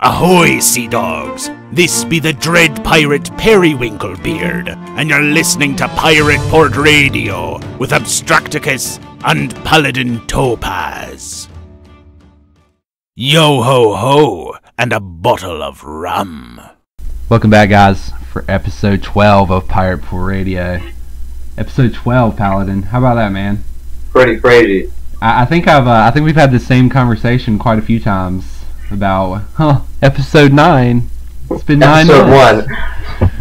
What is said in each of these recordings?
Ahoy, sea dogs! This be the dread pirate Periwinkle Beard, and you're listening to Pirate Port Radio with Abstracticus and Paladin Topaz. Yo ho ho, and a bottle of rum. Welcome back, guys, for episode 12 of Pirate Port Radio. Episode 12, Paladin. How about that, man? Pretty crazy. I think we've had the same conversation quite a few times about episode 9. It's been 9 episode months. 1.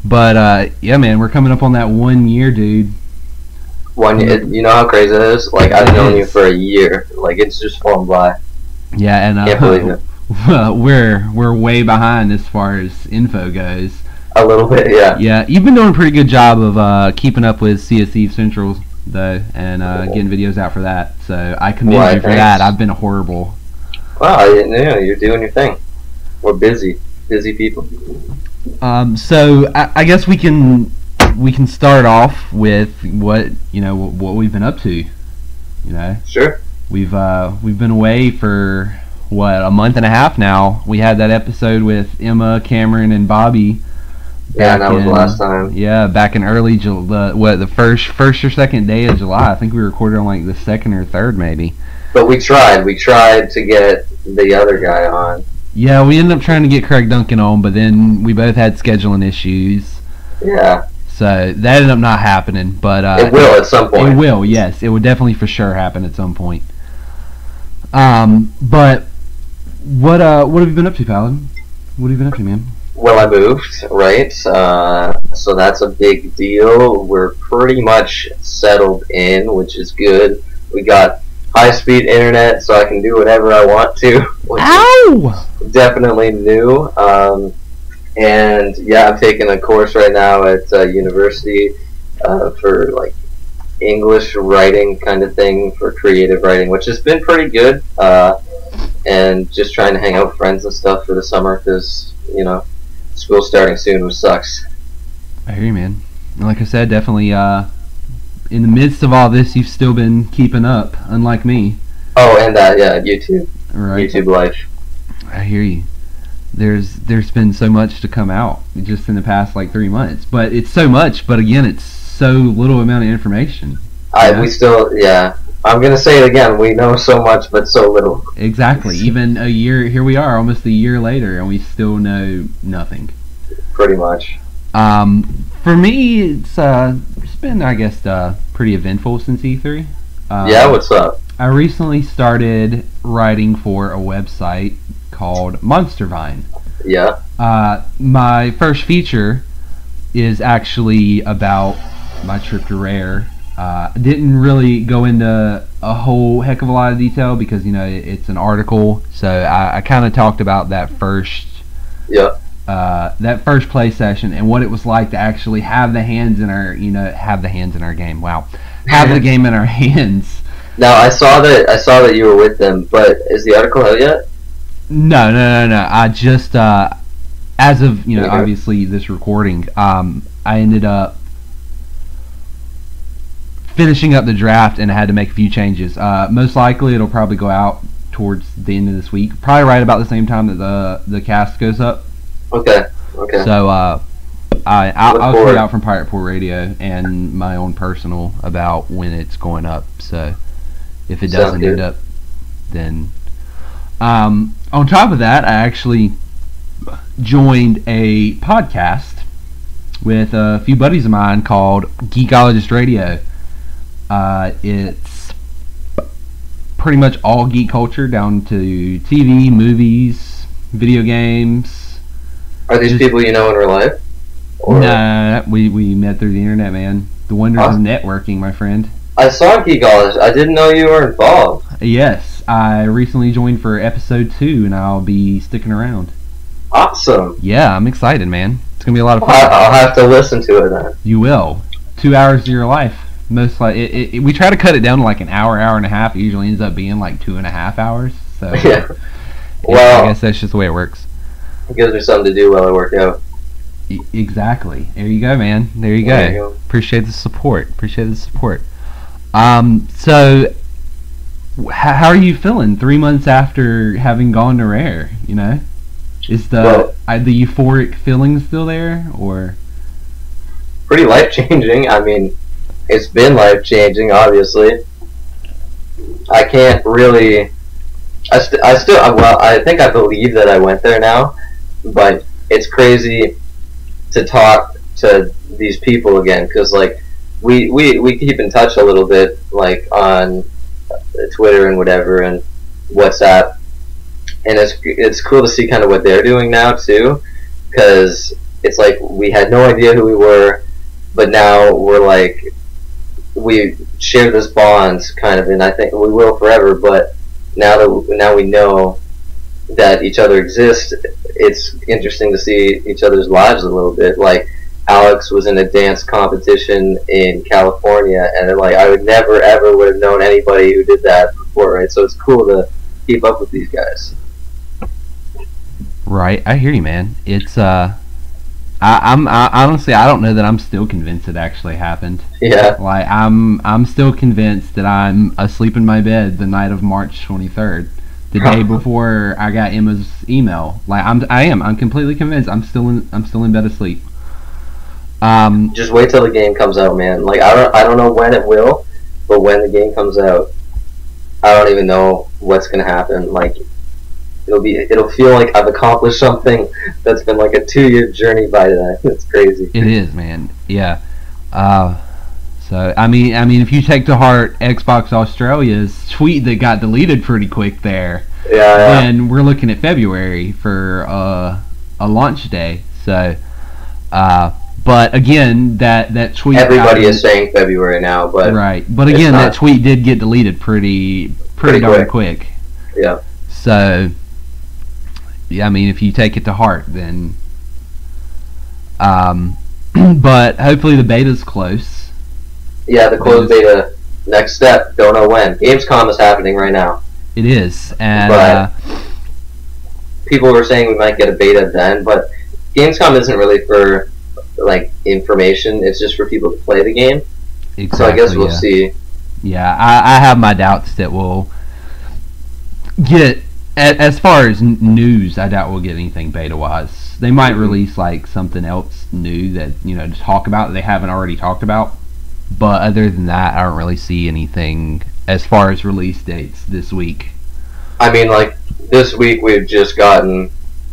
But yeah, man, we're coming up on that 1 year, dude. 1 year. You know how crazy it is? Like, I've known you for a year. Like, it's just flown by. Yeah, and can't believe it. We're way behind as far as info goes. A little bit, yeah. Yeah, you've been doing a pretty good job of keeping up with Sea of Thieves Central, though, and getting videos out for that. So I commend you for that. I've been horrible. Wow, you're doing your thing. We're busy people. So I guess we can start off with what we've been up to. You know. Sure. We've been away for a month and a half now. We had that episode with Emma, Cameron, and Bobby. Yeah, that was the last time. Yeah, back in early July. The first or second day of July? I think we recorded on like the second or third, maybe. But we tried to get the other guy on. Yeah, we ended up trying to get Craig Duncan on, but then we both had scheduling issues. Yeah. So that ended up not happening, but it will at some point. It will, yes. It would definitely for sure happen at some point. But what have you been up to, Paladin? What have you been up to, man? Well, I moved, right? So that's a big deal. We're pretty much settled in, which is good. We got high-speed internet, so I can do whatever I want to. Ow! Definitely new. And yeah, I'm taking a course right now at university for like English writing kind of thing, for creative writing, which has been pretty good. And just trying to hang out with friends and stuff for the summer because, school's starting soon, which sucks. I hear you, man. And like I said, definitely in the midst of all this, you've still been keeping up, unlike me. Oh, and YouTube. Right. YouTube life. I hear you. There's been so much to come out just in the past 3 months, but it's so much. But again, it's so little amount of information. I'm gonna say it again. We know so much, but so little. Exactly. Even a year, here we are, almost a year later, and we still know nothing. Pretty much. For me, it's been, I guess, pretty eventful since E3. Yeah, what's up? I recently started writing for a website called Monster Vine. Yeah. My first feature is actually about my trip to Rare. Didn't really go into a whole heck of a lot of detail because it's an article. So I kind of talked about that first. Yeah. That first play session and what it was like to actually have the hands in our game. Wow, have the game in our hands. Now I saw that you were with them, but is the article out yet? No. I just as of obviously this recording, I ended up finishing up the draft and I had to make a few changes. Most likely it'll probably go out towards the end of this week, probably right about the same time that the cast goes up. Okay. So I'll put it out from Pirate Port Radio and my own personal about when it's going up. So if it doesn't end up, then on top of that, I actually joined a podcast with a few buddies of mine called Geekologist Radio. It's pretty much all geek culture down to TV, movies, video games. Are these people you know in real life? Nah, we met through the internet, man. The wonders of networking, my friend. I saw Geekologist. I didn't know you were involved. Yes, I recently joined for episode 2, and I'll be sticking around. Awesome. Yeah, I'm excited, man. It's gonna be a lot of fun. I'll have to listen to it then. You will. 2 hours of your life. Most we try to cut it down to an hour and a half. It usually ends up being 2.5 hours. So yeah. Well, I guess that's just the way it works. It gives me something to do while I work out. Exactly. There you go, man. There you go. Appreciate the support. So how are you feeling 3 months after having gone to Rare? Is the euphoric feeling still there, or pretty life changing? I mean, it's been life changing. Obviously, I can't really. I think I believe that I went there now, but it's crazy to talk to these people again, because like we keep in touch a little bit, like on Twitter and whatever and WhatsApp, and it's cool to see kind of what they're doing now too, because it's like we had no idea who we were, but now we're like we share this bond kind of, and I think we will forever. But now we know that each other exists, it's interesting to see each other's lives a little bit. Like Alex was in a dance competition in California, and like I would never ever would have known anybody who did that before, right? So it's cool to keep up with these guys. Right, I hear you, man. It's I honestly I don't know that I'm still convinced it actually happened. Yeah. Like I'm still convinced that I'm asleep in my bed the night of March 23rd, the day before I got Emma's email. Like I'm completely convinced I'm still in bed asleep. Just wait till the game comes out, man. Like I don't know when it will, but when the game comes out, I don't even know what's gonna happen. Like it'll feel like I've accomplished something that's been like a 2-year journey by then. It's crazy. It is, man. Yeah. So I mean, if you take to heart Xbox Australia's tweet that got deleted pretty quick there, yeah. then we're looking at February for a launch day. So, but again, that tweet. Everybody is saying February now, but right. But again, that tweet did get deleted pretty darn quick. Yeah. So, yeah, I mean, if you take it to heart, then. But hopefully the beta's close. Yeah, the closed beta. Next step. Don't know when. Gamescom is happening right now. It is, and but people were saying we might get a beta then, but Gamescom isn't really for like information. It's just for people to play the game. Exactly, so I guess we'll see. Yeah, I have my doubts that we'll get. As far as news, I doubt we'll get anything beta-wise. They might release like something else new that to talk about that they haven't already talked about. But other than that, I don't really see anything as far as release dates this week. I mean, like this week we've just gotten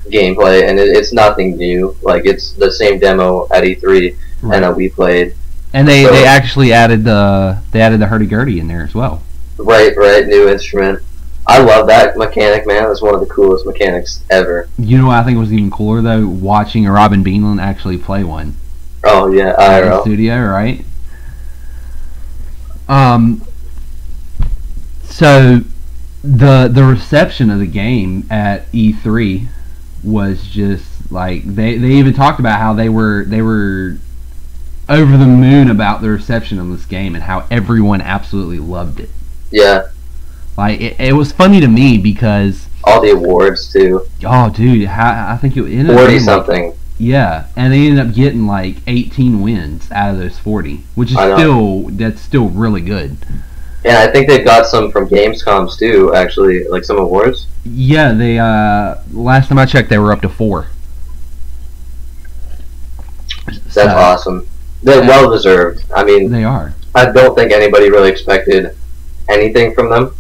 gameplay, and it's nothing new. Like it's the same demo at E3 right. and that we played. And they actually added the hurdy-gurdy in there as well. Right, new instrument. I love that mechanic, man. That's one of the coolest mechanics ever. You know what I think was even cooler, though? Watching Robin Beanland actually play one. Oh, yeah, in the studio, right? So, the reception of the game at E3 was just, like, they even talked about how they were over the moon about the reception of this game and how everyone absolutely loved it. Yeah. Like, it was funny to me because... all the awards, too. Oh, dude, I think it ended 40-something. Like, yeah, and they ended up getting, like, 18 wins out of those 40, which is that's still really good. And I think they've got some from Gamescoms, too, actually, like some awards. Yeah, they, last time I checked, they were up to 4. That's awesome. They're well-deserved. I mean... they are. I don't think anybody really expected anything from them.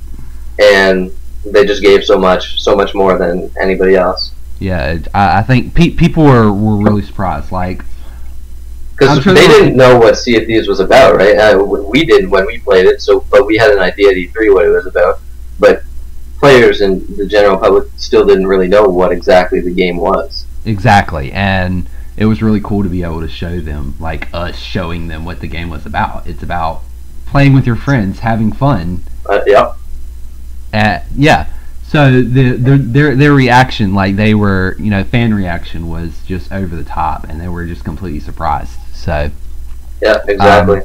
And they just gave so much more than anybody else. Yeah, I think people were really surprised. Like, because they didn't know what Sea of Thieves was about, right? We didn't when we played it, but we had an idea at E3 what it was about. But players and the general public still didn't really know what exactly the game was. Exactly, and it was really cool to be able to show them, like us showing them what the game was about. It's about playing with your friends, having fun. Yep. Yeah. So their reaction, like they were, fan reaction was just over the top, and they were just completely surprised. So. Yeah, exactly.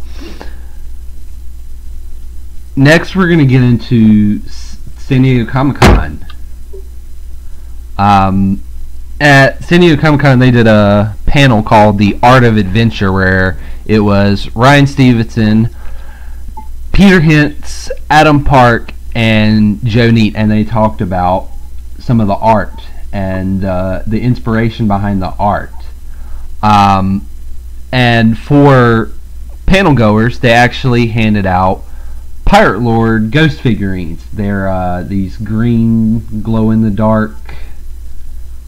Next, we're gonna get into San Diego Comic-Con. At San Diego Comic-Con, they did a panel called "The Art of Adventure," where it was Ryan Stevenson, Peter Hintz, Adam Park, and Joe Neate, and they talked about some of the art and the inspiration behind the art. And for panel goers, they actually handed out Pirate Lord ghost figurines. They're these green, glow-in-the-dark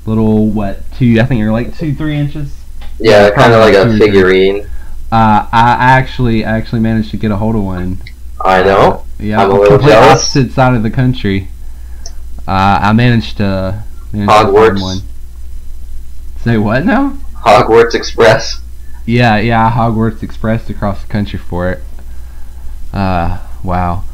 little, I think they're like 2-3 inches. Yeah, kind of like a figurine. I actually managed to get a hold of one. I know. Yeah, I'm a little complete jealous. opposite side of the country. I managed to Hogwarts. find one. Say what now? Hogwarts Express. Yeah, Hogwarts Express across the country for it. Wow.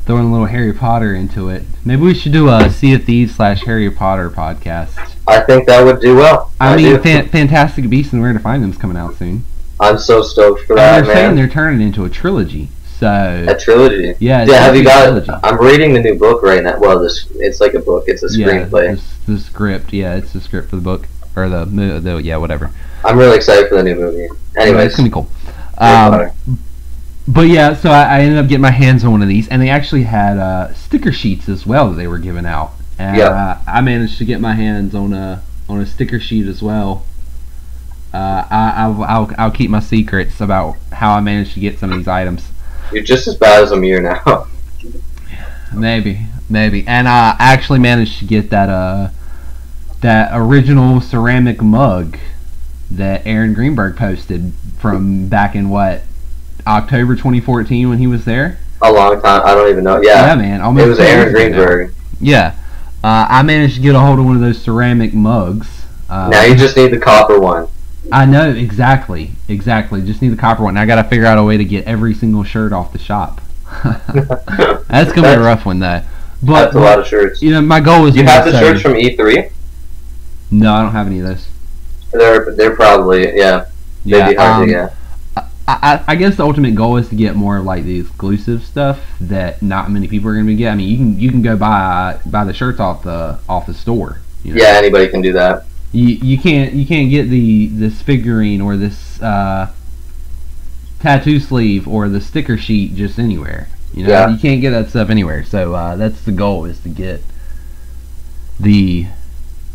Throwing a little Harry Potter into it. Maybe we should do a Sea of Thieves / Harry Potter podcast. I think that would do well. I mean, Fantastic Beasts and Where to Find Them is coming out soon. I'm so stoked for that, and they're saying man. they're turning it into a trilogy. So A trilogy. Yeah. Have you got? Trilogy. I'm reading the new book right now. Well, it's like a book. It's a screenplay. The script. Yeah, it's the script for the book or the whatever. I'm really excited for the new movie. Anyways, it's gonna be cool. Harry Potter. But yeah, so I ended up getting my hands on one of these, and they actually had sticker sheets as well that they were giving out. And I managed to get my hands on a sticker sheet as well. I'll keep my secrets about how I managed to get some of these items. You're just as bad as Amir now. Maybe, and I actually managed to get that original ceramic mug that Aaron Greenberg posted from back in October 2014 when he was there. A long time. I don't even know. Yeah, man. It was Aaron Greenberg. Yeah. I managed to get a hold of one of those ceramic mugs. Now you just need the copper one. I know, exactly. Just need the copper one. I got to figure out a way to get every single shirt off the shop. That's going to be a rough one, though. But, that's a lot of shirts. My goal is... You have the shirts from E3? No, I don't have any of those. They're probably, they'd be hard to get. I guess the ultimate goal is to get more of like the exclusive stuff that not many people are going to get. I mean, you can go buy the shirts off the store. Yeah, anybody can do that. You can't get this figurine or this tattoo sleeve or the sticker sheet just anywhere. You can't get that stuff anywhere. So that's the goal, is to get the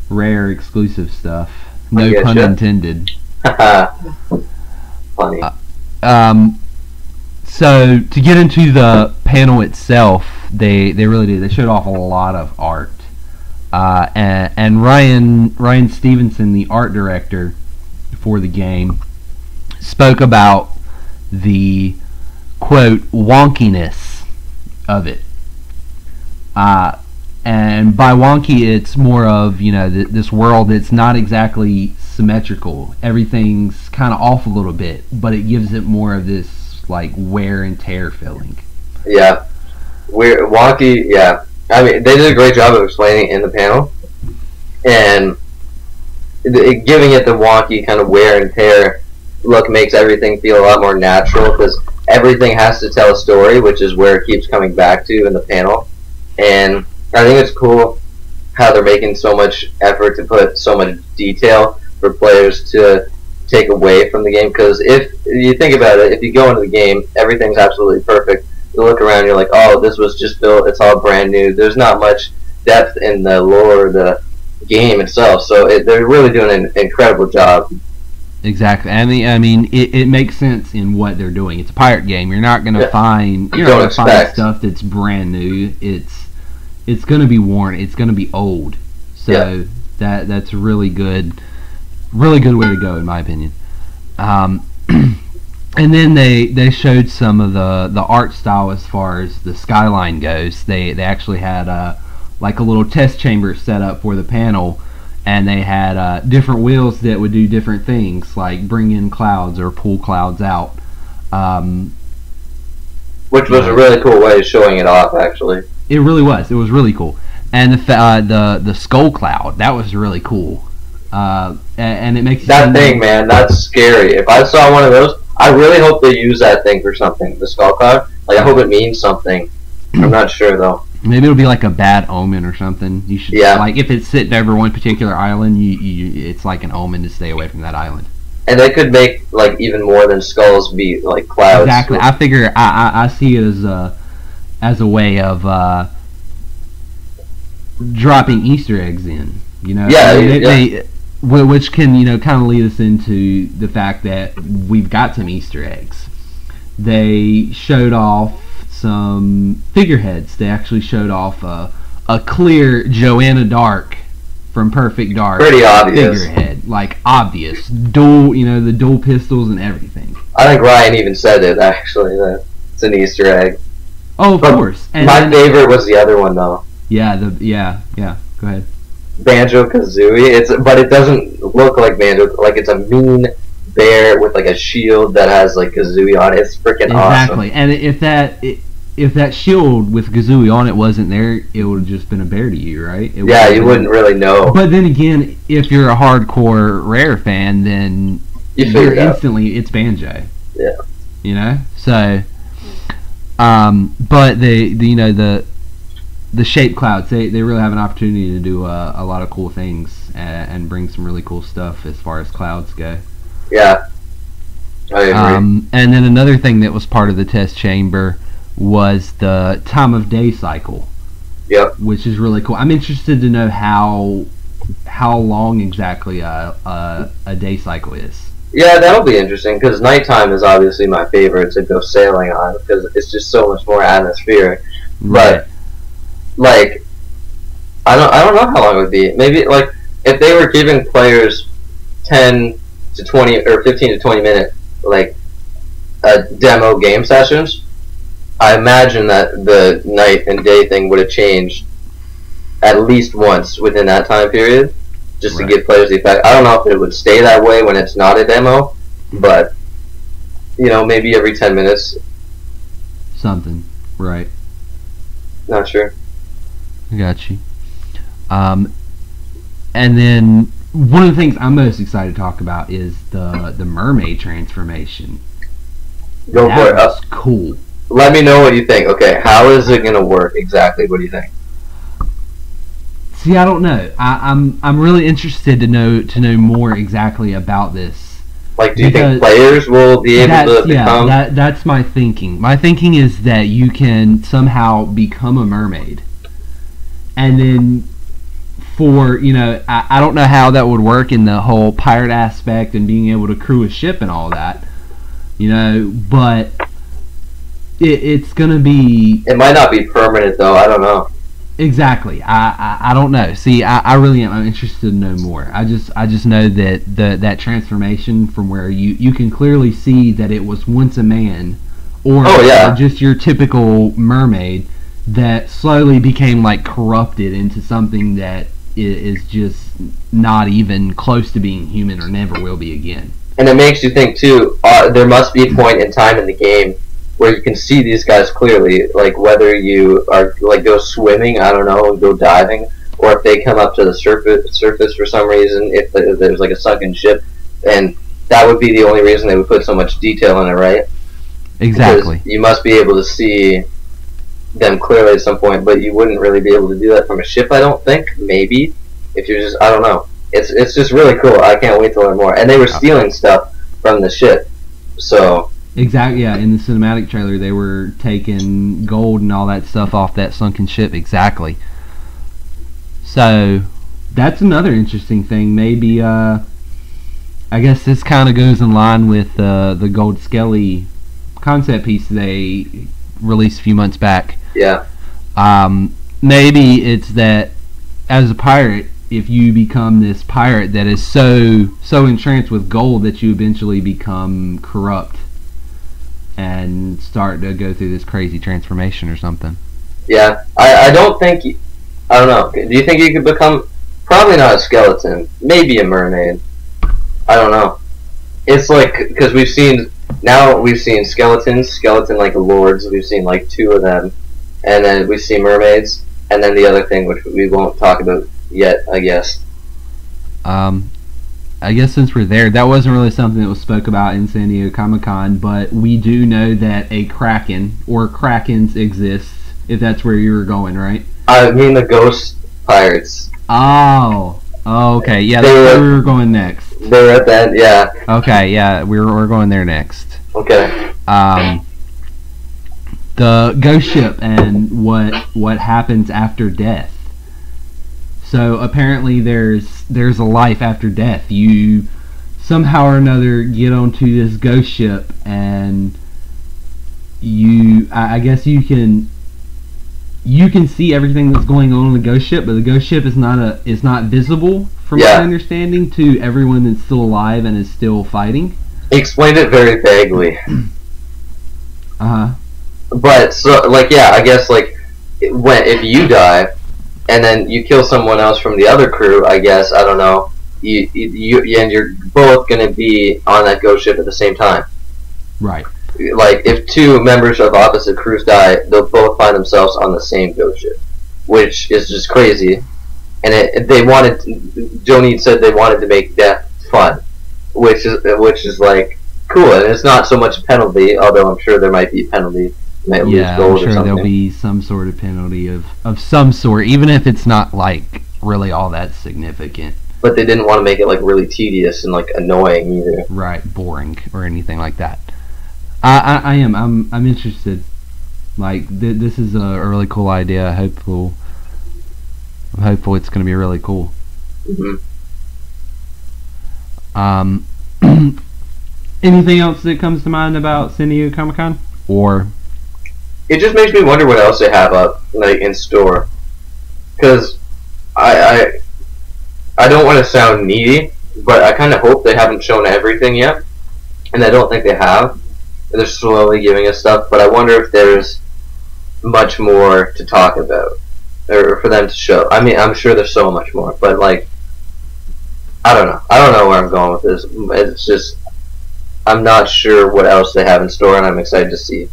rare exclusive stuff. No pun intended. Funny. So to get into the panel itself, they really did. They showed off a lot of art. And Ryan Stevenson, the art director for the game, spoke about the quote wonkiness of it. And by wonky, it's more of this world that's not exactly symmetrical. Everything's kind of off a little bit, but it gives it more of this like wear and tear feeling. Yeah, wonky. Yeah. I mean, they did a great job of explaining it in the panel, and giving it the wonky kind of wear and tear look makes everything feel a lot more natural, because everything has to tell a story, which is where it keeps coming back to in the panel. And I think it's cool how they're making so much effort to put so much detail for players to take away from the game, because if you think about it, if you go into the game, everything's absolutely perfect. You look around, you're like, oh, this was just built, it's all brand new. There's not much depth in the lore of the game itself, so they're really doing an incredible job. Exactly. I mean, it makes sense in what they're doing. It's a pirate game. You're not going to find stuff that's brand new. It's going to be worn. It's going to be old. So that's a really good way to go, in my opinion. And then they showed some of the art style as far as the skyline goes. They actually had like a little test chamber set up for the panel, and they had different wheels that would do different things, like bring in clouds or pull clouds out. Which was a really cool way of showing it off, actually. It really was. It was really cool. And the skull cloud, that was really cool. And it makes that thing, man, that's scary. If I saw one of those, I really hope they use that thing for something. The skull cloud, like, I hope it means something. I'm not sure though. Maybe it'll be like a bad omen or something. You should, like, if it's sitting over one particular island, it's like an omen to stay away from that island. And they could make like even more than skulls be like clouds. Exactly. I figure I see it as a way of dropping Easter eggs in. You know, Yeah, which can, you know, kind of lead us into the fact that we've got some Easter eggs. They showed off some figureheads. They actually showed off a clear Joanna Dark from Perfect Dark. Pretty obvious. Figurehead. Like, obvious. Dual, you know, the dual pistols and everything. I think Ryan even said it, actually, that it's an Easter egg. Oh, of course. And my favorite was the other one, though. Yeah, go ahead. Banjo-Kazooie, but it doesn't look like Banjo, like it's a mean bear with like a shield that has like Kazooie on it. It's freaking awesome. Exactly, and if that shield with Kazooie on it wasn't there, it would have just been a bear to you, right? Yeah, you wouldn't really know. But then again, if you're a hardcore Rare fan, then you're instantly, it's Banjo. Yeah. You know? So, but the shape clouds, they really have an opportunity to do a lot of cool things and bring some really cool stuff as far as clouds go. Yeah, I agree. And then another thing that was part of the test chamber was the time of day cycle. Yep. Which is really cool. I'm interested to know how long exactly a day cycle is. Yeah, that'll be interesting because nighttime is obviously my favorite to go sailing on because it's just so much more atmospheric. Right. But like, I don't know how long it would be. Maybe like if they were giving players 10 to 20 or 15 to 20 minute like demo game sessions, I imagine that the night and day thing would have changed at least once within that time period, just to give players the effect. I don't know if it would stay that way when it's not a demo, but you know, maybe every 10 minutes. Something, right? Not sure. I got you. And then one of the things I'm most excited to talk about is the mermaid transformation. Go for it. That's cool. Let me know what you think. Okay, how is it gonna work exactly? What do you think? See, I don't know. I'm really interested to know more exactly about this. Like, do you think players will be able to become? Yeah, that's my thinking. My thinking is that you can somehow become a mermaid, and then for, you know, I don't know how that would work in the whole pirate aspect and being able to crew a ship and all that, you know, but it's gonna be. It might not be permanent though. I don't know. Exactly. I don't know. See, I really am. I'm interested to know more. I just know that that transformation from where you can clearly see that it was once a man, or just your typical mermaid that slowly became like corrupted into something that is just not even close to being human or never will be again. And it makes you think too. There must be a point in time in the game where you can see these guys clearly, like whether you are like go swimming, I don't know, and go diving, or if they come up to the surface for some reason, if there's like a sunken ship, and that would be the only reason they would put so much detail in it, right? Exactly. Because you must be able to see them clearly at some point, but you wouldn't really be able to do that from a ship, I don't think. Maybe if you're just, I don't know. It's just really cool. I can't wait to learn more. And they were stealing stuff from the ship, so. Exactly, yeah. In the cinematic trailer, they were taking gold and all that stuff off that sunken ship. Exactly. So, that's another interesting thing. Maybe, I guess this kind of goes in line with the Gold Skelly concept piece they released a few months back. Yeah. Maybe it's that as a pirate, if you become this pirate that is so entranced with gold that you eventually become corrupt and start to go through this crazy transformation or something. Yeah, I don't think, I don't know, do you think you could become, probably not a skeleton, maybe a mermaid, I don't know. It's like, because we've seen skeletons, skeleton like lords, we've seen like 2 of them, and then we see mermaids, and then the other thing which we won't talk about yet, I guess. I guess since we're there, that wasn't really something that was spoke about in San Diego Comic-Con, but we do know that a kraken, or krakens, exists, if that's where you were going, right? I mean the ghost pirates. Oh, okay, yeah, that's where we were going next. They were at that, yeah. Okay, yeah, we're going there next. Okay. The ghost ship and what happens after death. So apparently there's a life after death. You somehow or another get onto this ghost ship, and I guess you can see everything that's going on the ghost ship, but the ghost ship is not visible, from my understanding, to everyone that's still alive and is still fighting. He explained it very vaguely. But so, like, yeah, I guess, like, if you die and then you kill someone else from the other crew, I guess, I don't know, you're both gonna be on that ghost ship at the same time. Right. Like, if two members of opposite crews die, they'll both find themselves on the same ghost ship, which is just crazy. And Joni said they wanted to make death fun, which is like cool. And it's not so much a penalty, although I'm sure there might be a penalty. You might lose gold, I'm sure there'll be some sort of penalty of some sort, even if it's not like really all that significant. But they didn't want to make it like really tedious and like annoying either. Right, boring or anything like that. I'm interested. Like, this is a really cool idea. I'm hopeful it's going to be really cool. Anything else that comes to mind about San Diego Comic-Con? Or it just makes me wonder what else they have up, like, in store. Because I don't want to sound needy, but I kind of hope they haven't shown everything yet, and I don't think they have. They're slowly giving us stuff, but I wonder if there's much more to talk about, or for them to show. I mean, I'm sure there's so much more, but, like, I don't know. I don't know where I'm going with this. It's just, I'm not sure what else they have in store, and I'm excited to see.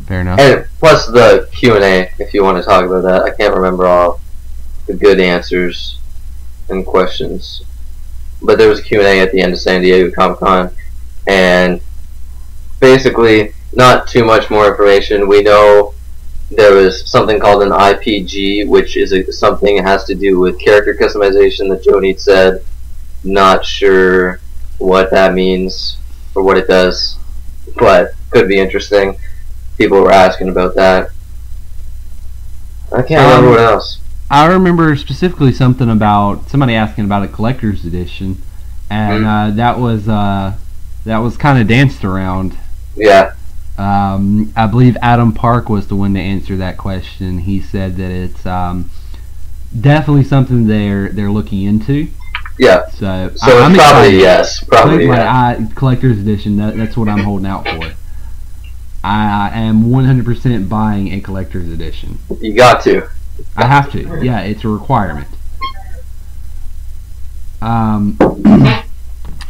Fair enough. And plus the Q&A, if you want to talk about that. I can't remember all the good answers and questions, but there was a Q&A at the end of San Diego Comic-Con, and basically, not too much more information. We know there was something called an IPG, which is something that has to do with character customization that Joni said. Not sure what that means or what it does, but could be interesting. People were asking about that. I can't remember what else. I remember specifically something about somebody asking about a collector's edition, and that was kind of danced around. Yeah. I believe Adam Park was the one to answer that question. He said that it's definitely something they're looking into. Yeah. So it's probably excited. Yes. Probably. Collector's edition. That's what I'm holding out for. I am 100% buying a collector's edition. You got to. I have to. Yeah, it's a requirement.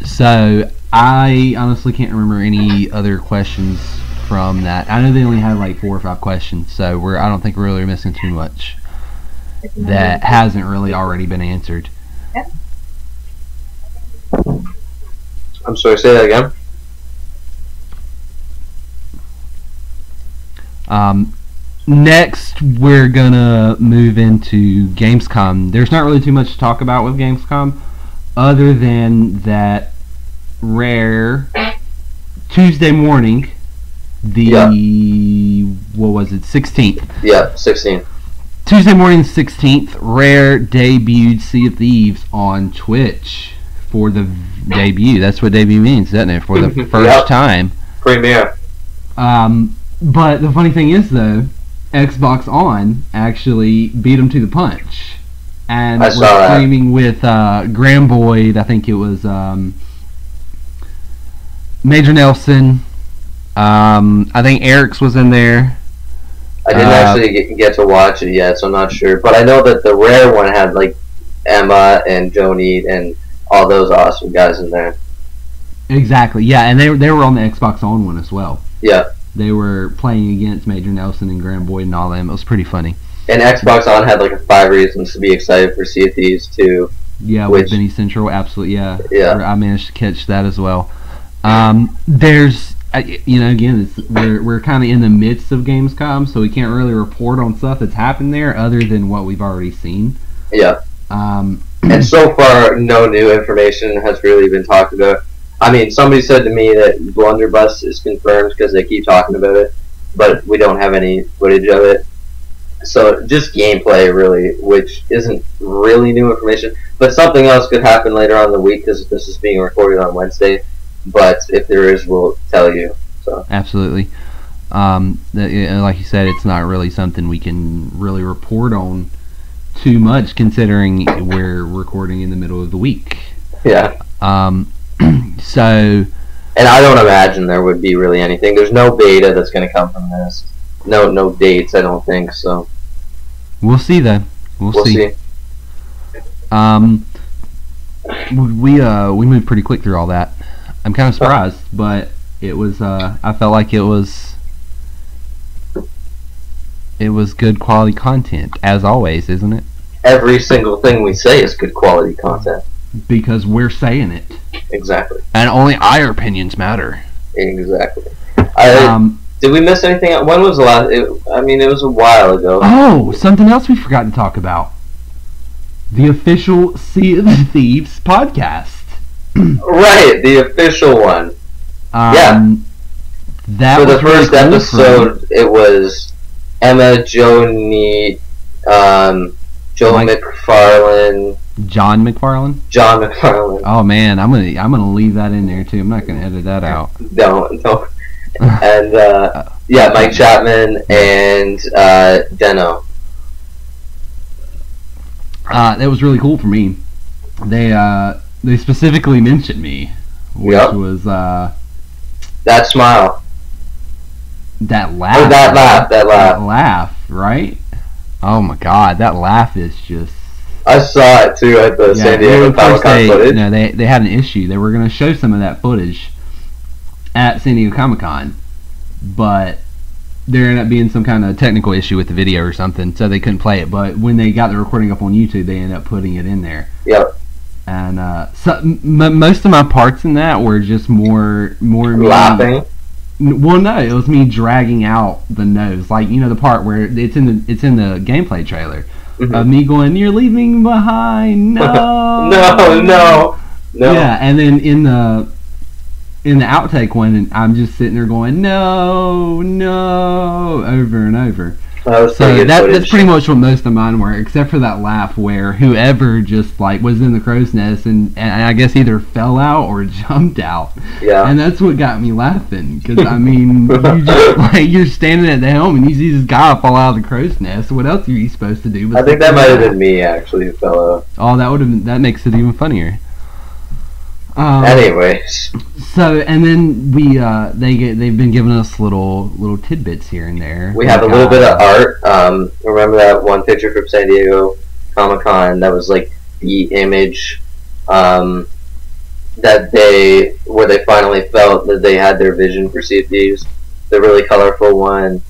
So I honestly can't remember any other questions from that. I know they only had like 4 or 5 questions, so I don't think we're really missing too much that hasn't really already been answered. I'm sorry, say that again. Next, we're gonna move into Gamescom. There's not really too much to talk about with Gamescom, other than that Rare Tuesday morning, what was it, 16th? Yeah, 16th. Tuesday morning, 16th, Rare debuted Sea of Thieves on Twitch for the debut. That's what debut means, doesn't it? For the first time. Premiere. But the funny thing is, though, Xbox On actually beat them to the punch. And I saw that. Streaming with Graham Boyd, I think it was Major Nelson. I think Eric's was in there. I didn't actually get to watch it yet, so I'm not sure. But I know that the Rare one had like Emma and Joni and all those awesome guys in there. Exactly, yeah, and they were on the Xbox On one as well. Yeah. They were playing against Major Nelson and Graham Boyd and all them. It was pretty funny. And Xbox On had like 5 reasons to be excited for Sea of Thieves too. Yeah, with Benny Central, absolutely, yeah. Yeah. I managed to catch that as well. There's, again, we're kind of in the midst of Gamescom, so we can't really report on stuff that's happened there other than what we've already seen. Yeah. And so far, no new information has really been talked about. I mean, somebody said to me that Blunderbuss is confirmed because they keep talking about it, but we don't have any footage of it. So just gameplay, really, which isn't really new information. But something else could happen later on in the week because this is being recorded on Wednesday. But if there is, we'll tell you. So Absolutely. Like you said, it's not really something we can really report on too much, considering we're recording in the middle of the week. Yeah. So. And I don't imagine there would be really anything. There's no beta that's going to come from this. No dates, I don't think so. We'll see though. We'll see. We moved pretty quick through all that. I'm kind of surprised, but it was. I felt like it was good quality content, as always, isn't it? Every single thing we say is good quality content. Because we're saying it. Exactly. And only our opinions matter. Exactly. Did we miss anything? When was the last? It was a while ago. Oh, something else we forgot to talk about. The official Sea of Thieves podcast. Right, the official one. Yeah. That for the first really cool episode, it was Emma, Joni, McFarlane. John McFarlane. Oh man, I'm gonna leave that in there too. I'm not gonna edit that out. Don't. And Mike Chapman and Deno. That was really cool for me. They specifically mentioned me, which was that smile, that laugh, or that laugh, right? Oh my God, that laugh is just. I saw it too at the San Diego Comic-Con footage. No, they had an issue. They were going to show some of that footage at San Diego Comic-Con, but there ended up being some kind of technical issue with the video or something, so they couldn't play it. But when they got the recording up on YouTube, they ended up putting it in there. Yep. And so most of my parts in that were just more laughing. Well, no, it was me dragging out the nose, like the part where it's in the gameplay trailer. Mm-hmm. Of me going, "You're leaving behind." No. no. Yeah, and then in the outtake one, I'm just sitting there going, "No," over and over. So that's pretty much what most of mine were, except for that laugh where whoever just like was in the crow's nest and I guess either fell out or jumped out. Yeah. And that's what got me laughing, because you just you're standing at the helm and you see this guy fall out of the crow's nest. What else are you supposed to do? I think that might have been me actually who fell out. Oh, that makes it even funnier. Anyways. So, and then they've been giving us little tidbits here and there. We have a little bit of art. Remember that one picture from San Diego Comic-Con that was like the image where they finally felt that they had their vision for Sea of Thieves. The really colorful one,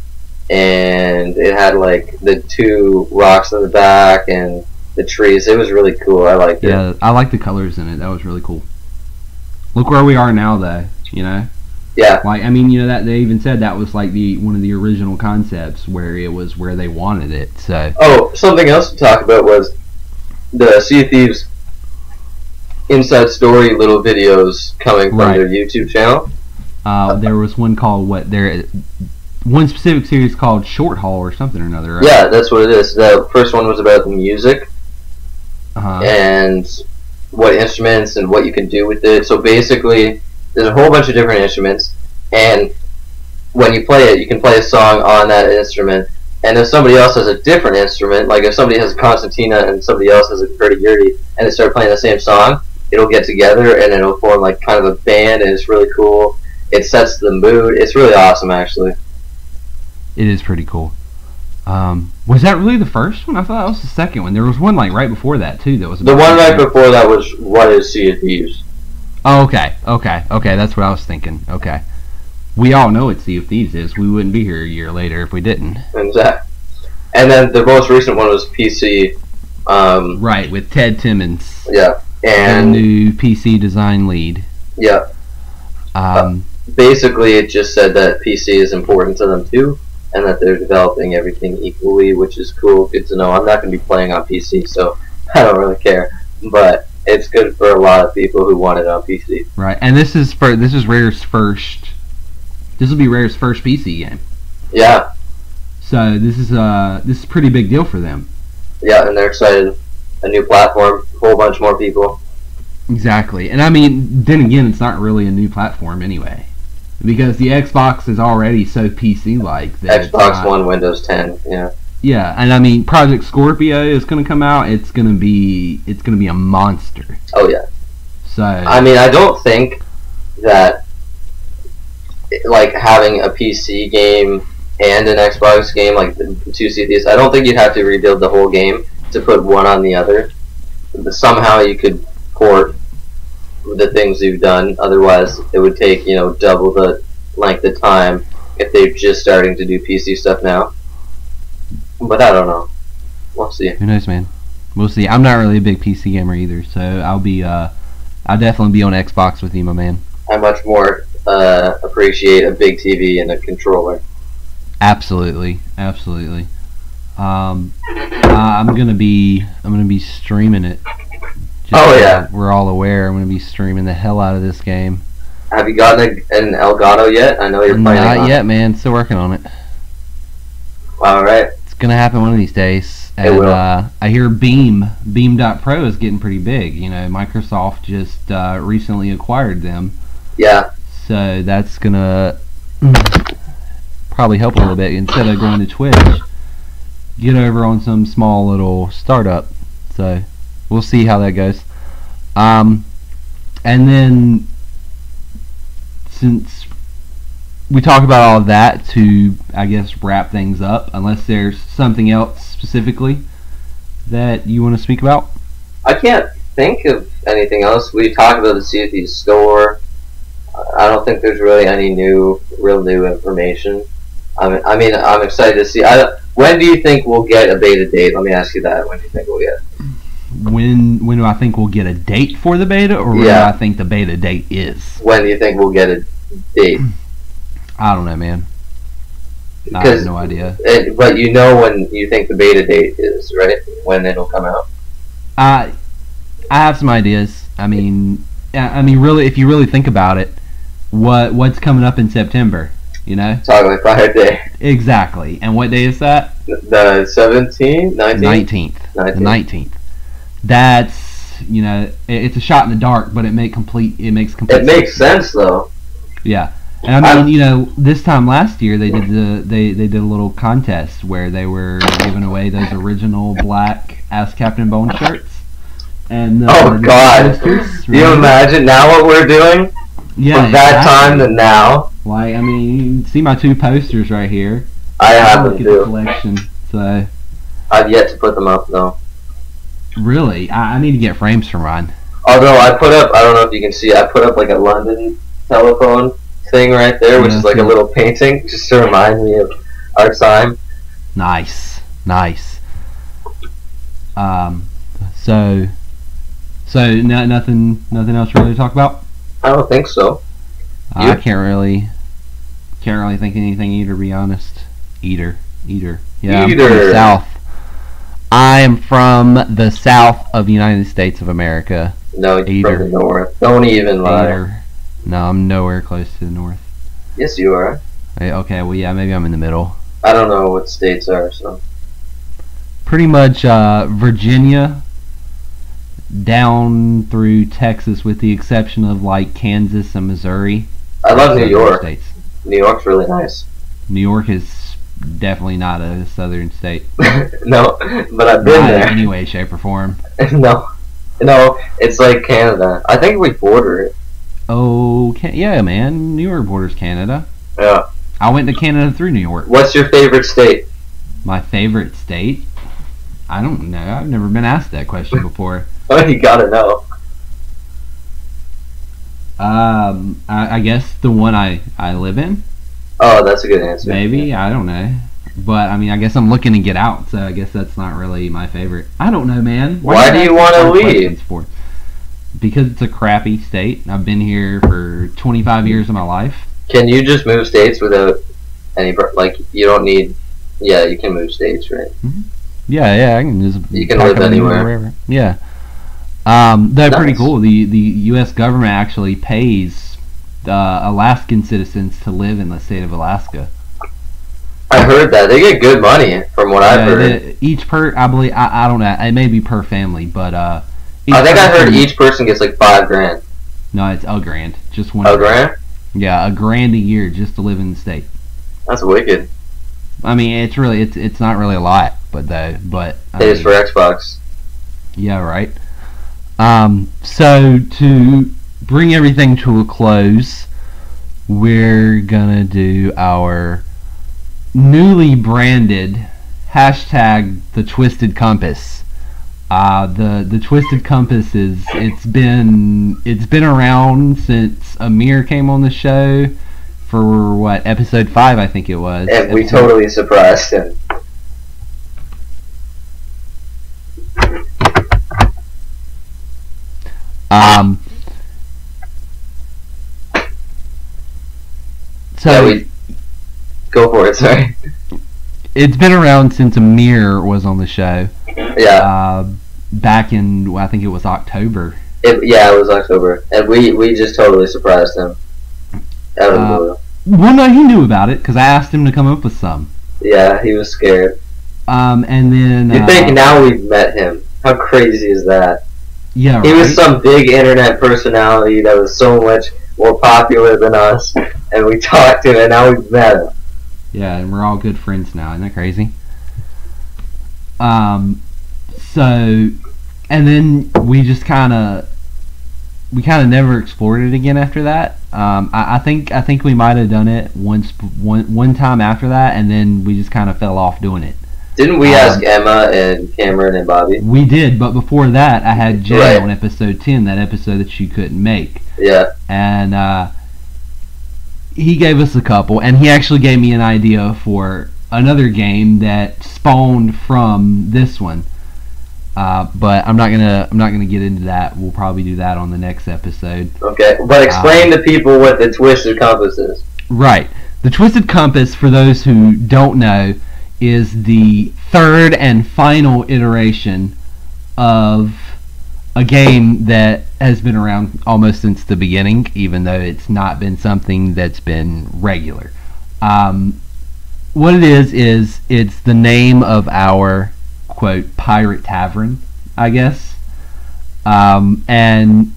and it had like the two rocks in the back and the trees. It was really cool. I liked it. Yeah, I like the colors in it. That was really cool. Look where we are now, though. Yeah. That they even said that was like one of the original concepts where it was where they wanted it. So. Oh, something else to talk about was the Sea of Thieves inside story little videos coming from their YouTube channel. There was one called one specific series called Short Haul or something or another. Right? Yeah, that's what it is. The first one was about the music and what instruments and what you can do with it. So basically, there's a whole bunch of different instruments, and when you play it, you can play a song on that instrument. And if somebody else has a different instrument, like if somebody has a concertina and somebody else has a hurdy-gurdy, and they start playing the same song, it'll get together and it'll form like kind of a band, and it's really cool. It sets the mood. It's really awesome, actually. It is pretty cool. Was that really the first one? I thought that was the second one. There was one like right before that too. That was the one right before that was What Is Sea of Thieves? Oh, okay. That's what I was thinking. Okay, we all know what Sea of Thieves is. We wouldn't be here a year later if we didn't. Exactly. And then the most recent one was PC. Right, with Ted Timmons. Yeah, and the new PC design lead. Yeah. Basically, it just said that PC is important to them too, and that they're developing everything equally, which is cool. Good to know. I'm not going to be playing on PC, so I don't really care. But it's good for a lot of people who want it on PC. Right, and this is Rare's first. This will be Rare's first PC game. Yeah. So this is a pretty big deal for them. Yeah, and they're excited. A new platform, a whole bunch more people. Exactly, and I mean, then again, it's not really a new platform anyway, because the Xbox is already so PC-like. Xbox One, Windows 10, yeah. Yeah, and I mean, Project Scorpio is going to come out. It's going to be a monster. Oh yeah. So I mean, I don't think that like having a PC game and an Xbox game, like the two Sea of Thieves, I don't think you'd have to rebuild the whole game to put one on the other. Somehow you could port the things you've done. Otherwise, it would take double the length of time if they're just starting to do PC stuff now. But I don't know. We'll see. Who knows, man? We'll see. I'm not really a big PC gamer either, so I'll definitely be on Xbox with you, my man. I much more appreciate a big TV and a controller. Absolutely. I'm gonna be streaming it. Yeah. We're all aware. I'm gonna be streaming the hell out of this game. Have you gotten an Elgato yet? I know you're planning on it. Not yet, man. Still working on it. All right. It's gonna happen one of these days. It will. I hear Beam.Pro is getting pretty big. Microsoft just recently acquired them. Yeah. So that's gonna probably help a little bit. Instead of going to Twitch, get over on some small little startup. So we'll see how that goes. And then since we talk about all of that to, I guess, wrap things up, unless there's something else specifically that you want to speak about? I can't think of anything else. We talked about the Sea of Thieves store. I don't think there's really any real new information. I mean, I'm excited to see. When do you think we'll get a beta date? Let me ask you that. When do you think we'll get it? When do I think we'll get a date for the beta, or when do I think the beta date is? When do you think we'll get a date? I don't know, man. I have no idea. But when you think the beta date is, right? When it'll come out? I have some ideas. I mean, really, if you really think about it, what's coming up in September? Chocolate Fire Day. Exactly. And what day is that? The 17th? 19th. The 19th. That's, it's a shot in the dark, but it makes complete It makes sense, though. Yeah. And I mean, this time last year they did they did a little contest where they were giving away those original black Ask Captain Bone shirts. And oh God! Posters, Do you imagine now what we're doing? Yeah. From that time to now. Like, I mean, you can see my two posters right here. I have them too. too. Collection. So. I've yet to put them up though. Really? I need to get frames for mine. Although I put up, I don't know if you can see, I put up like a London telephone thing right there, which is like a little painting, just to remind me of our time. Nice. So nothing else really to talk about? I don't think so. I can't really think anything either, to be honest. Eater. Yeah, I'm from the South. I am from the South of the United States of America. No, you're from the North. Don't even lie. No, I'm nowhere close to the North. Yes, you are. Okay, well, yeah, maybe I'm in the middle. I don't know what states are, so. Pretty much Virginia down through Texas, with the exception of like Kansas and Missouri. I love New York. States. New York's really nice. New York is definitely not a southern state. No, but I've been there. In any way, shape, or form. No, it's like Canada. I think we border it. Oh, yeah, man. New York borders Canada. Yeah. I went to Canada through New York. What's your favorite state? My favorite state? I don't know. I've never been asked that question before. Oh, you gotta know. I guess the one I live in. Oh, that's a good answer. Maybe, I don't know. But, I mean, I guess I'm looking to get out, so I guess that's not really my favorite. I don't know, man. Why do you want to leave? Because it's a crappy state. I've been here for 25 years of my life. Can you just move states without any, you don't need, you can move states, right? Mm-hmm. Yeah, I can just... You can live anywhere. Wherever. Yeah. That's pretty cool. The U.S. government actually pays Alaskan citizens to live in the state of Alaska. I heard that they get good money from what I've heard. I believe, I don't know. It may be per family, but I think I heard each person gets like $5,000. No, it's $1,000. Just one. $1,000? Yeah, $1,000 a year just to live in the state. That's wicked. I mean, it's not really a lot, but it is for Xbox. Yeah, right. So to bring everything to a close, we're gonna do our newly branded hashtag the Twisted Compass. The Twisted Compass it's been around since Amir came on the show for what, episode 5 I think it was. And we totally surprised him. So go for it. Sorry. It's been around since Amir was on the show. Yeah. Back in, I think it was October. It was October, and we just totally surprised him. Out of the blue. Well, no, he knew about it because I asked him to come up with some. Yeah, he was scared. And then you think now we've met him? How crazy is that? Yeah, he was some big internet personality that was so much more popular than us, and we talked to him, and now we've met him. Yeah, and we're all good friends now. Isn't that crazy? So, and then we just kind of never explored it again after that. I think we might have done it one time after that, and then we just kind of fell off doing it. Didn't we ask Emma and Cameron and Bobby? We did, but before that, I had Jay on episode 10, that episode that you couldn't make. Yeah. And he gave us a couple, and he actually gave me an idea for another game that spawned from this one. But I'm not gonna get into that. We'll probably do that on the next episode. Okay, but explain to people what the Twisted Compass is. Right. The Twisted Compass, for those who don't know, is the third and final iteration of a game that has been around almost since the beginning, even though it's not been something that's been regular. What it is it's the name of our, quote, pirate tavern, I guess. And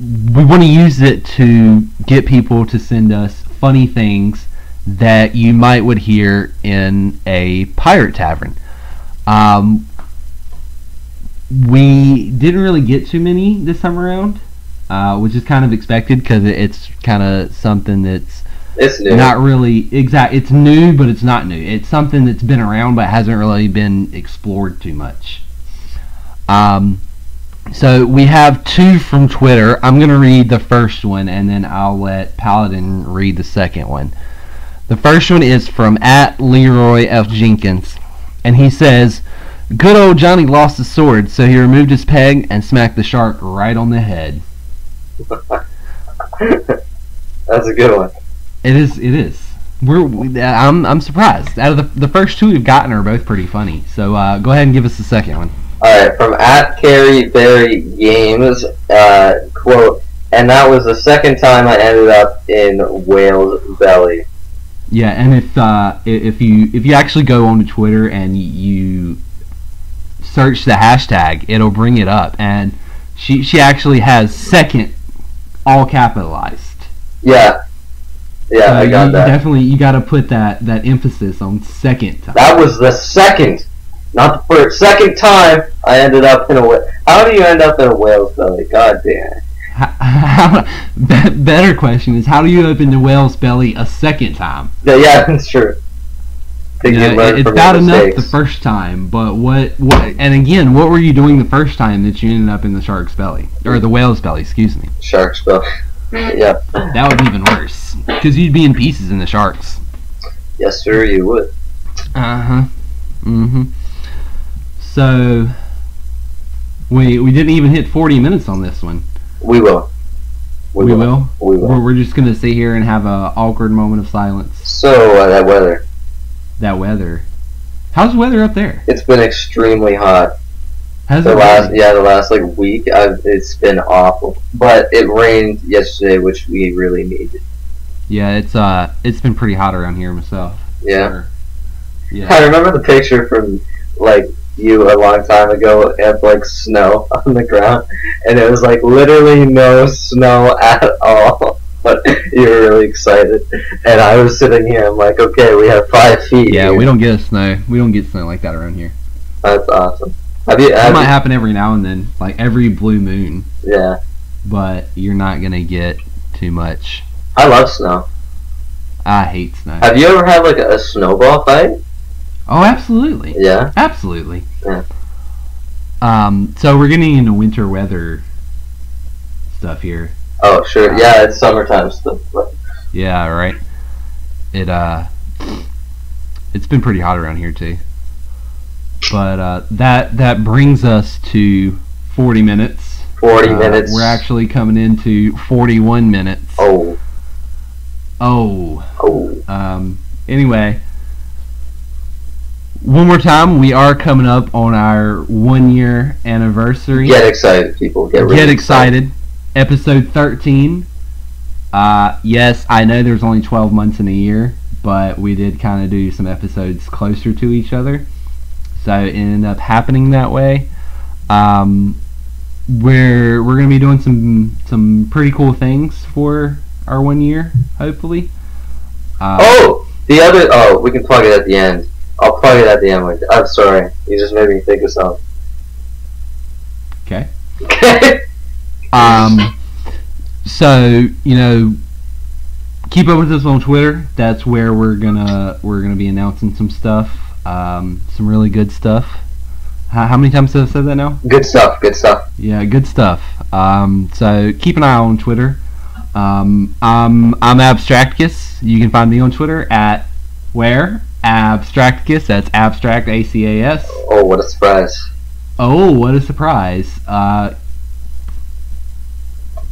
we want to use it to get people to send us funny things that you would hear in a pirate tavern. We didn't really get too many this time around, which is kind of expected because it's kind of something that's new. Not really exact. It's new, but it's not new. It's something that's been around but hasn't really been explored too much. So we have 2 from Twitter. I'm going to read the first one, and then I'll let Paladin read the second one. The first one is from @LeroyFJenkins, and he says, "Good old Johnny lost his sword, so he removed his peg and smacked the shark right on the head." That's a good one. It is. I'm surprised. Out of the first 2 we've gotten are both pretty funny. So go ahead and give us the second one. Alright, from @CarryBerryGames, quote, "And that was the second time I ended up in whale's belly." Yeah, and if you actually go onto Twitter and you search the hashtag, it'll bring it up, and she actually has second all capitalized. Yeah. Yeah, I got that. Definitely, you got to put that emphasis on second time. That was the second, not the first. Second time I ended up in a whale. How do you end up in a whale's belly? God damn. Better question is, how do you open the whale's belly a second time? Yeah, that's true. It's bad enough the first time, but what? And again, what were you doing the first time that you ended up in the shark's belly, or the whale's belly? Excuse me. Shark's belly. Yeah. That would be even worse, because you'd be in pieces in the sharks. Yes, sir, you would. So we didn't even hit 40 minutes on this one. We will. We will. We're just gonna sit here and have a awkward moment of silence. So that weather. That weather. How's the weather up there? It's been extremely hot. The last like week, it's been awful. But it rained yesterday, which we really needed. Yeah, it's been pretty hot around here myself. Yeah. Yeah. I remember the picture from like you a long time ago of like snow on the ground, and it was like literally no snow at all. But you were really excited, and I was sitting here. I'm like, okay, we have 5 feet. Yeah, here. we don't get snow. We don't get snow like that around here. That's awesome. That might happen every now and then, like every blue moon. Yeah. But you're not gonna get too much. I love snow. I hate snow. Have you ever had like a snowball fight? Oh, absolutely. Yeah. Absolutely. Yeah. So we're getting into winter weather stuff here. Oh, sure. Yeah, it's summertime stuff. Yeah, right. It's been pretty hot around here too. But that brings us to 40 minutes. 40 minutes. We're actually coming into 41 minutes. Oh. Anyway, one more time, we are coming up on our 1-year anniversary. Get excited, people. Get really excited. Episode 13. Yes, I know there's only 12 months in a year, but we did kind of do some episodes closer to each other. So it ended up happening that way. We're going to be doing some pretty cool things for our 1 year, hopefully. We can plug it at the end. I'll plug it at the end. I'm sorry. You just made me think of something. Okay. So, keep up with us on Twitter. That's where we're gonna be announcing some stuff. Some really good stuff. How many times have I said that now? Good stuff. Yeah, good stuff. So keep an eye on Twitter. I'm Abstracticus. You can find me on Twitter at where? Abstracticus. That's abstract ACAS. Oh, what a surprise!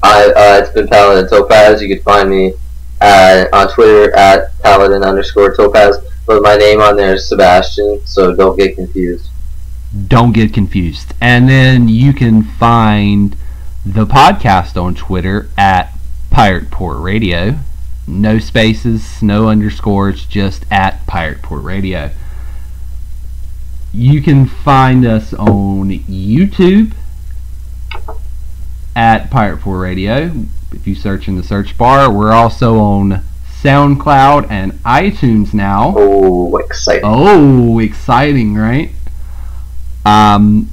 It's been Paladin Topaz. You can find me on Twitter at Paladin_Topaz. But my name on there is Sebastian, so don't get confused. And then you can find the podcast on Twitter at Pirate Port Radio. No spaces, no underscores, just at Pirate Port Radio. You can find us on YouTube at Pirate Port Radio. If you search in the search bar, we're also on SoundCloud and iTunes now. Oh, exciting. Oh, exciting, right? Other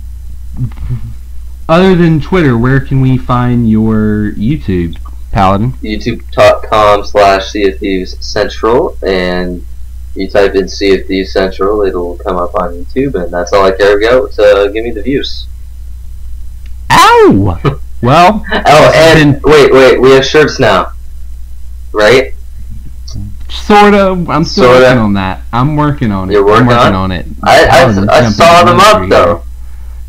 than Twitter, where can we find your YouTube, Paladin? YouTube.com/Sea of Thieves Central, and you type in Sea of Thieves Central, it'll come up on YouTube, and that's all I care about to give me the views. Ow! Well, and wait, we have shirts now, right? Sort of. I'm still working on that. I'm working on it. You're working on it. I saw them up though.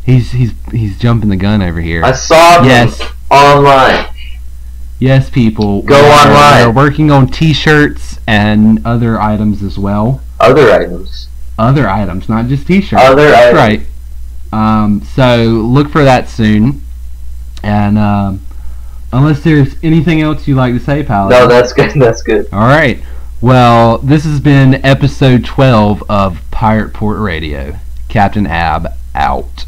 He's jumping the gun over here. I saw them online. Yes, people. Go online. We're working on T-shirts and other items as well. Other items, not just T-shirts. Other That's items. Right. So look for that soon. And unless there's anything else you'd like to say, Paladin. No, that's good. All right. Well, this has been episode 12 of Pirate Port Radio. Captain Ab out.